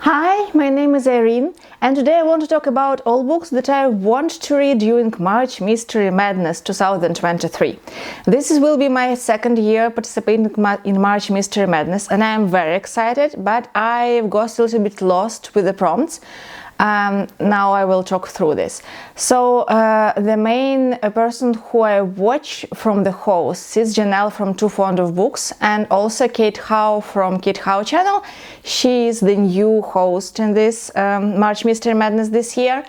Hi, my name is Irene, and today I want to talk about all books that I want to read during March Mystery Madness 2023. This will be my second year participating in March Mystery Madness, and I am very excited, but I got a little bit lost with the prompts. Now I will talk through this. So the main person who I watch from the hosts is Janelle from Too Fond of Books, and also Kate Howe from Kate Howe channel. She is the new host in this March Mystery Madness this year.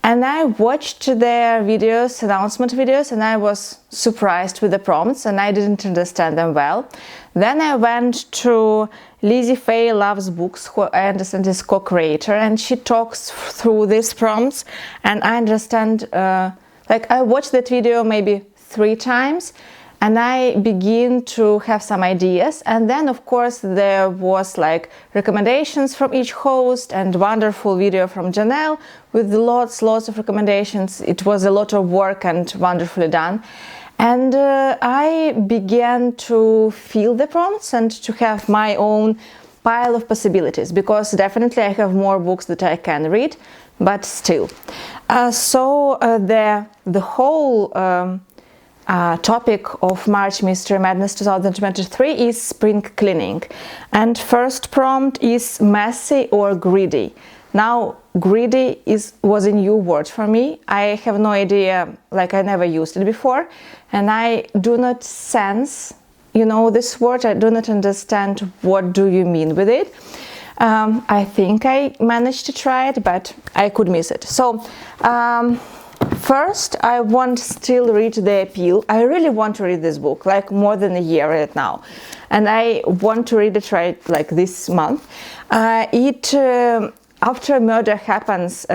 And I watched their videos, announcement videos, and I was surprised with the prompts and I didn't understand them well. Then I went to LizziefayeLovesBooks, who I understand is co-creator, and she talks through these prompts, and I understand, I watched that video maybe 3 times, and I begin to have some ideas. And then of course there was like recommendations from each host and wonderful video from Janelle with lots of recommendations. It was a lot of work and wonderfully done. And I began to feel the prompts and to have my own pile of possibilities, because definitely I have more books that I can read, but still. The whole topic of March Mystery Madness 2023 is spring cleaning. And first prompt is messy or greedy. Now, greedy was a new word for me. I have no idea, like I never used it before, and I do not sense, this word. I do not understand what do you mean with it. I think I managed to try it, but I could miss it. So, first, I want still read the appeal. I really want to read this book, like more than a year right now, and I want to read it right like this month. After a murder happens,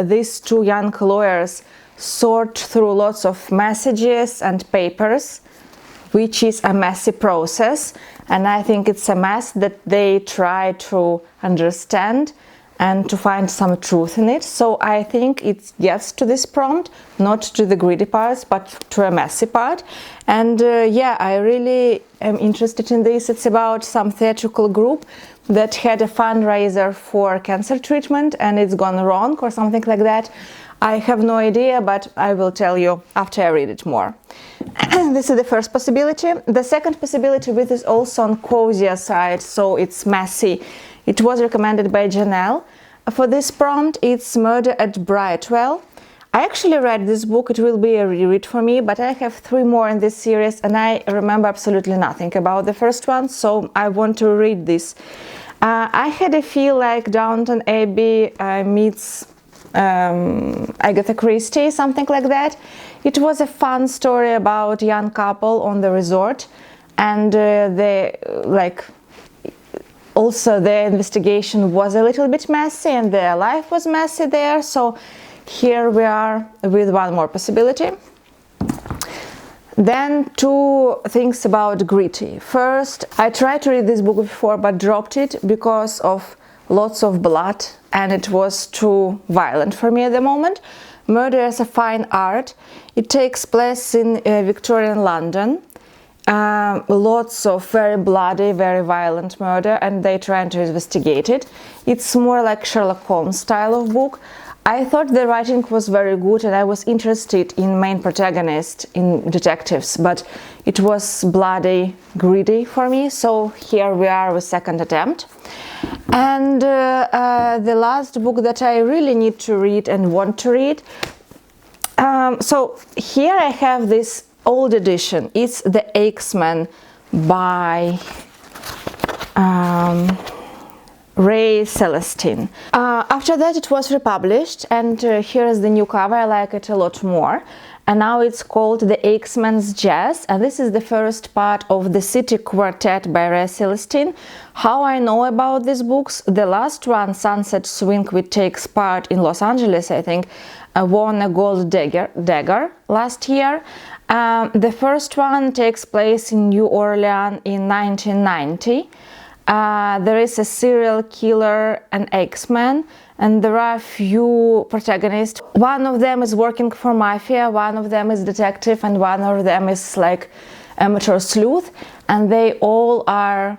these 2 young lawyers sort through lots of messages and papers, which is a messy process, and I think it's a mess that they try to understand and to find some truth in it. So I think it gets to this prompt, not to the greedy parts, but to a messy part. And I really am interested in this. It's about some theatrical group that had a fundraiser for cancer treatment and it's gone wrong or something like that. I have no idea, but I will tell you after I read it more. This is the first possibility. The second possibility, which is also on cozier side, so it's messy. It was recommended by Janelle. For this prompt, it's Murder at Brightwell. I actually read this book. It will be a reread for me, but I have 3 more in this series and I remember absolutely nothing about the first one, so I want to read this. I had a feel like Downton Abbey meets Agatha Christie, something like that. It was a fun story about a young couple on the resort, and also their investigation was a little bit messy and their life was messy there. So here we are with one more possibility. Then 2 things about gritty. First, I tried to read this book before but dropped it because of lots of blood and it was too violent for me at the moment. Murder is a Fine Art. It takes place in Victorian London. Lots of very bloody, very violent murder, and they try to investigate it. It's more like Sherlock Holmes style of book. I thought the writing was very good and I was interested in main protagonist, in detectives, but it was bloody, greedy for me, so here we are with second attempt. And the last book that I really need to read and want to read, so here I have this old edition. It's the X-Men by Ray Celestine. After that it was republished, and here is the new cover. I like it a lot more. And now it's called The X-Men's Jazz, and this is the first part of the City Quartet by Ray Celestine. How I know about these books? The last one, Sunset Swing, which takes part in Los Angeles, I think, won a gold dagger last year. The first one takes place in New Orleans in 1990. There is a serial killer, an X-Men, and there are a few protagonists. One of them is working for mafia, one of them is detective, and one of them is like amateur sleuth, and they all are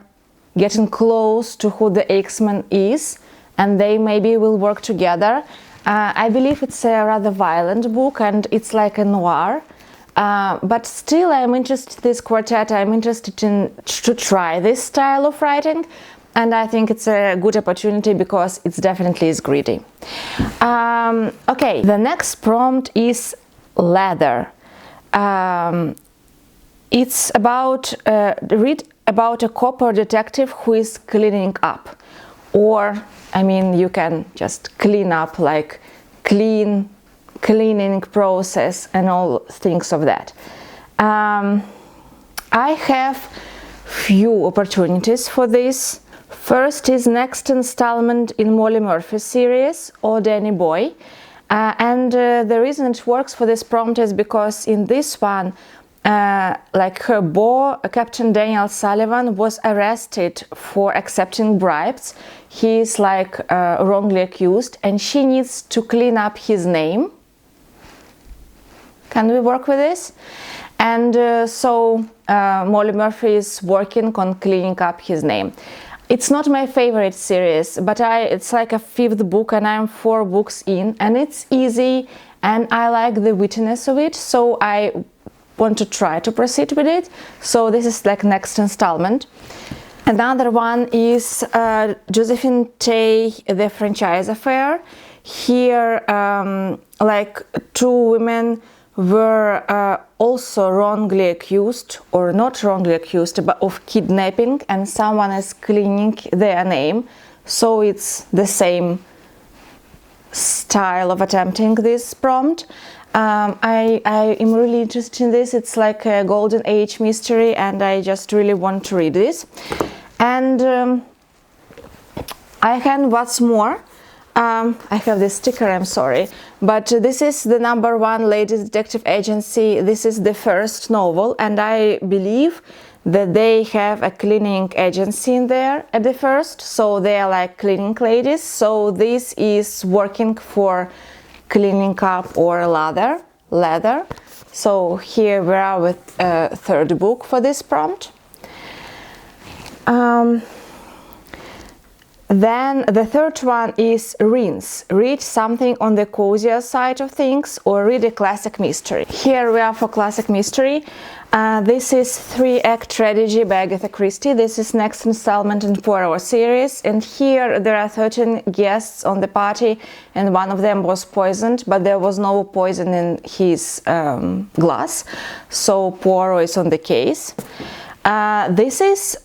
getting close to who the X-Men is, and they maybe will work together. I believe it's a rather violent book, and it's like a noir. But still, I'm interested in this quartet. I'm interested to try this style of writing, and I think it's a good opportunity because it's definitely is gritty. Okay, the next prompt is Lather. It's about read about a cop or detective who is cleaning up, or I mean, you can just clean up, like cleaning process and all things of that. I have few opportunities for this. First is next installment in Molly Murphy series, or Danny Boy, and the reason it works for this prompt is because in this one, like her beau, Captain Daniel Sullivan, was arrested for accepting bribes. He is like wrongly accused, and she needs to clean up his name. Can we work with this? And so Molly Murphy is working on cleaning up his name. It's not my favorite series, but it's like a 5th book, and I'm 4 books in, and it's easy, and I like the wittiness of it, so I want to try to proceed with it. So this is like next installment. Another one is Josephine Tey, The Franchise Affair. Here, like 2 women were also wrongly accused, or not wrongly accused, but of kidnapping, and someone is cleaning their name. So it's the same style of attempting this prompt. I am really interested in this. It's like a golden age mystery, and I just really want to read this. And I can, what's more, I have this sticker, I'm sorry, but this is the #1 Ladies Detective Agency. This is the first novel, and I believe that they have a cleaning agency in there at the first, so they are like cleaning ladies. So this is working for cleaning up or lather. So here we are with a 3rd book for this prompt. Then the 3rd one is rinse. Read something on the cozier side of things, or read a classic mystery. Here we are for classic mystery. This is 3-Act Tragedy by Agatha Christie. This is next installment in Poirot series, and here there are 13 guests on the party, and one of them was poisoned, but there was no poison in his glass, so Poirot is on the case. This is,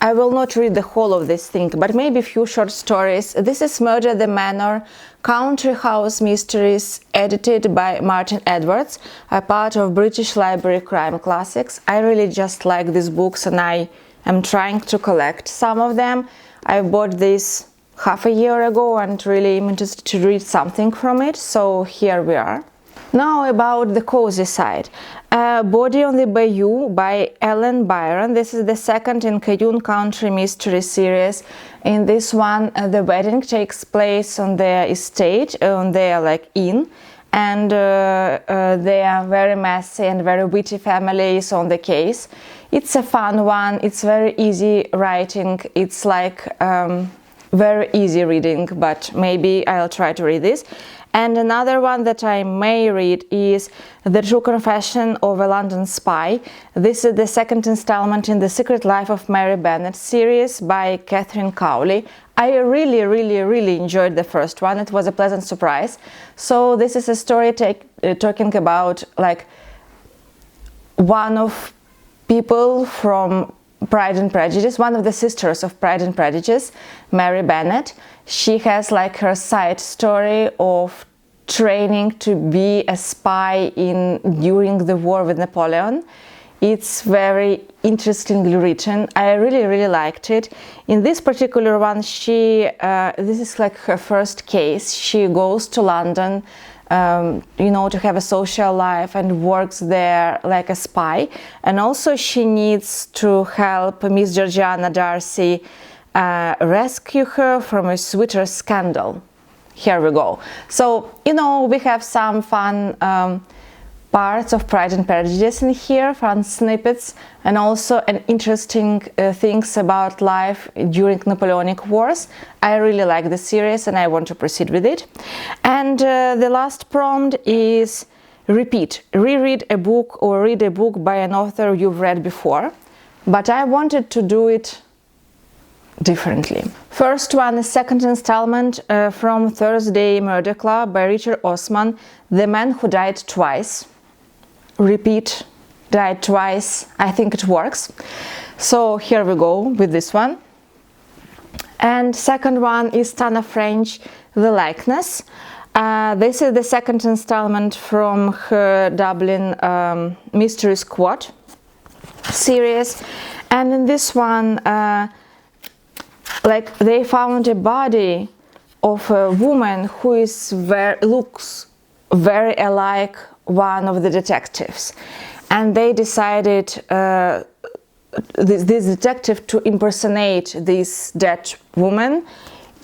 I will not read the whole of this thing, but maybe a few short stories. This is Murder at the Manor, Country House Mysteries, edited by Martin Edwards, a part of British Library Crime Classics. I really just like these books, and I am trying to collect some of them. I bought this half a year ago and really am interested to read something from it, so here we are. Now about the cozy side. Body on the Bayou by Ellen Byron. This is the 2nd in Cajun Country Mystery series. In this one, the wedding takes place on their estate, on their like inn, and they are very messy and very witty families on the case. It's a fun one. It's very easy writing. It's like very easy reading, but maybe I'll try to read this. And another one that I may read is The True Confession of a London Spy. This is the 2nd installment in the Secret Life of Mary Bennet series by Catherine Cowley. I really enjoyed the first one. It was a pleasant surprise. So this is a story talking about like one of people from Pride and Prejudice, one of the sisters of Pride and Prejudice, Mary Bennet. She has like her side story of training to be a spy during the war with Napoleon. It's very interestingly written. I really liked it. In this particular one, this is like her first case. She goes to London, to have a social life, and works there like a spy. And also she needs to help Miss Georgiana Darcy rescue her from a Twitter scandal. Here we go. So, we have some fun parts of Pride and Prejudice in here, fun snippets, and also an interesting things about life during Napoleonic Wars. I really like the series and I want to proceed with it. And the last prompt is repeat, reread a book or read a book by an author you've read before, but I wanted to do it differently. First one is second installment from Thursday Murder Club by Richard Osman, The Man Who Died Twice. Repeat, died twice. I think it works. So here we go with this one. And second one is Tana French, The Likeness. This is the second installment from her Dublin Mystery Squad series. And in this one, like they found a body of a woman who is looks very alike one of the detectives, and they decided this detective to impersonate this dead woman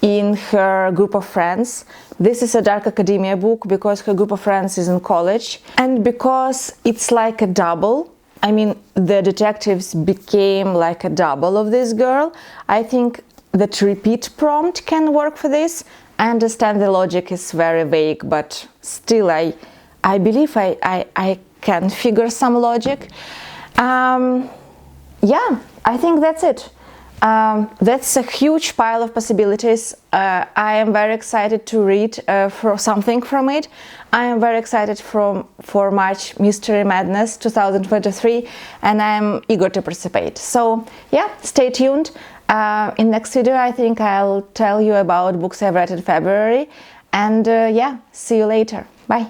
in her group of friends. This is a dark academia book because her group of friends is in college, and because it's like a double, I mean the detectives became like a double of this girl. I think that repeat prompt can work for this. I understand the logic is very vague, but still I believe I can figure some logic. Yeah, I think that's it. That's a huge pile of possibilities. I am very excited to read for something from it. I am very excited for March Mystery Madness 2023, and I am eager to participate. So yeah, stay tuned. In next video I think I'll tell you about books I've read in February, and yeah, see you later. Bye.